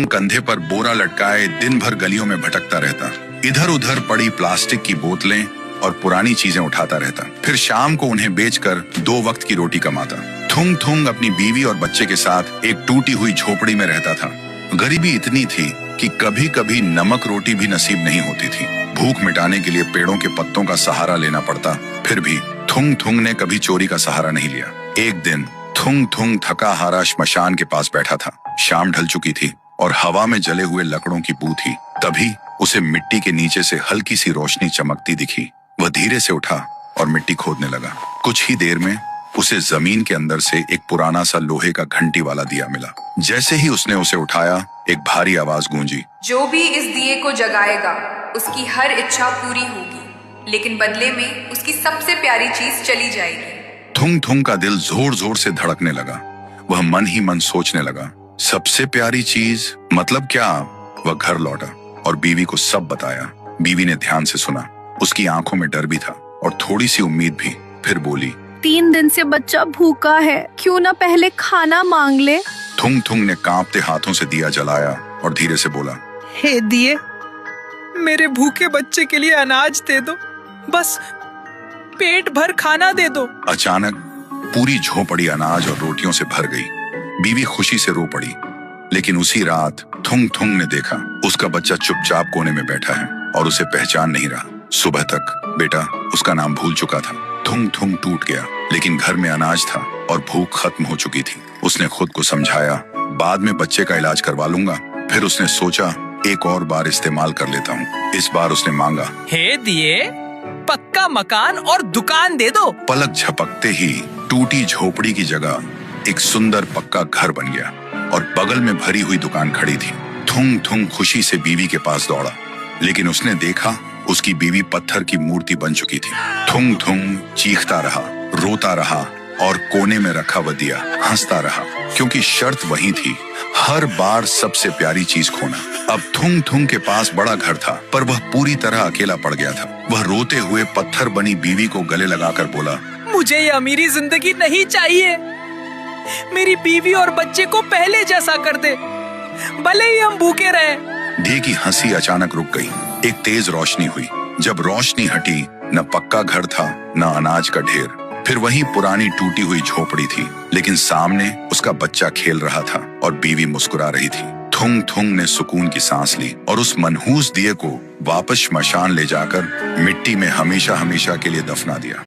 थुंग कंधे पर बोरा लटकाए दिन भर गलियों में भटकता रहता। इधर उधर पड़ी प्लास्टिक की बोतलें और पुरानी चीजें उठाता रहता। फिर शाम को उन्हें बेचकर 2 वक्त की रोटी कमाता। थुंग थुंग अपनी बीवी और बच्चे के साथ एक टूटी हुई झोपड़ी में रहता था। गरीबी इतनी थी कि कभी कभी नमक रोटी भी नसीब नहीं होती थी। भूख मिटाने के लिए पेड़ों के पत्तों का सहारा लेना पड़ता। फिर भी थुंग थुंग ने कभी चोरी का सहारा नहीं लिया। एक दिन थुंग थुंग थका हारा श्मशान के पास बैठा था। शाम ढल चुकी थी और हवा में जले हुए लकड़ों की बू थी। तभी उसे मिट्टी के नीचे से हल्की सी रोशनी चमकती दिखी। वह धीरे से उठा और मिट्टी खोदने लगा। कुछ ही देर में उसे जमीन के अंदर से एक पुराना सा लोहे का घंटी वाला दिया मिला। जैसे ही उसने उसे उठाया, एक भारी आवाज गूंजी, जो भी इस दिए को जगाएगा उसकी हर इच्छा पूरी होगी, लेकिन बदले में उसकी सबसे प्यारी चीज चली जाएगी। थुंग थुंग का दिल जोर जोर से धड़कने लगा। वह मन ही मन सोचने लगा, सबसे प्यारी चीज मतलब क्या? वह घर लौटा और बीवी को सब बताया। बीवी ने ध्यान से सुना। उसकी आंखों में डर भी था और थोड़ी सी उम्मीद भी। फिर बोली, 3 दिन से बच्चा भूखा है, क्यों ना पहले खाना मांग ले। थुंग थुंग ने कांपते हाथों से दिया जलाया और धीरे से बोला, हे दिए, मेरे भूखे बच्चे के लिए अनाज दे दो, बस पेट भर खाना दे दो। अचानक पूरी झोपड़ी अनाज और रोटियों से भर गई। बीवी खुशी से रो पड़ी। लेकिन उसी रात थुंग थुंग ने देखा उसका बच्चा चुपचाप कोने में बैठा है और उसे पहचान नहीं रहा। सुबह तक बेटा उसका नाम भूल चुका था। थुंग थुंग टूट गया, लेकिन घर में अनाज था और भूख खत्म हो चुकी थी। उसने खुद को समझाया, बाद में बच्चे का इलाज करवा लूंगा। फिर उसने सोचा, एक और बार इस्तेमाल कर लेता हूँ। इस बार उसने मांगा, हे दिए, पक्का मकान और दुकान दे दो। पलक झपकते ही टूटी झोपड़ी की जगह एक सुंदर पक्का घर बन गया और बगल में भरी हुई दुकान खड़ी थी। थुंग थुंग खुशी से बीवी के पास दौड़ा, लेकिन उसने देखा उसकी बीवी पत्थर की मूर्ति बन चुकी थी। थुंग थुंग चीखता रहा, रोता रहा और कोने में रखा वह दिया हंसता रहा, क्योंकि शर्त वही थी, हर बार सबसे प्यारी चीज खोना। अब थुंग थुंग के पास बड़ा घर था, पर वह पूरी तरह अकेला पड़ गया था। वह रोते हुए पत्थर बनी बीवी को गले लगाकर बोला, मुझे ये अमीरी जिंदगी नहीं चाहिए। मेरी बीवी और बच्चे को पहले जैसा कर दे, भले ही हम भूखे रहे। दिए की हंसी अचानक रुक गई। एक तेज रोशनी हुई। जब रोशनी हटी, न पक्का घर था न अनाज का ढेर। फिर वही पुरानी टूटी हुई झोपड़ी थी, लेकिन सामने उसका बच्चा खेल रहा था और बीवी मुस्कुरा रही थी। थुंग थुंग ने सुकून की सांस ली और उस मनहूस दिए को वापस श्मशान ले जाकर मिट्टी में हमेशा हमेशा के लिए दफना दिया।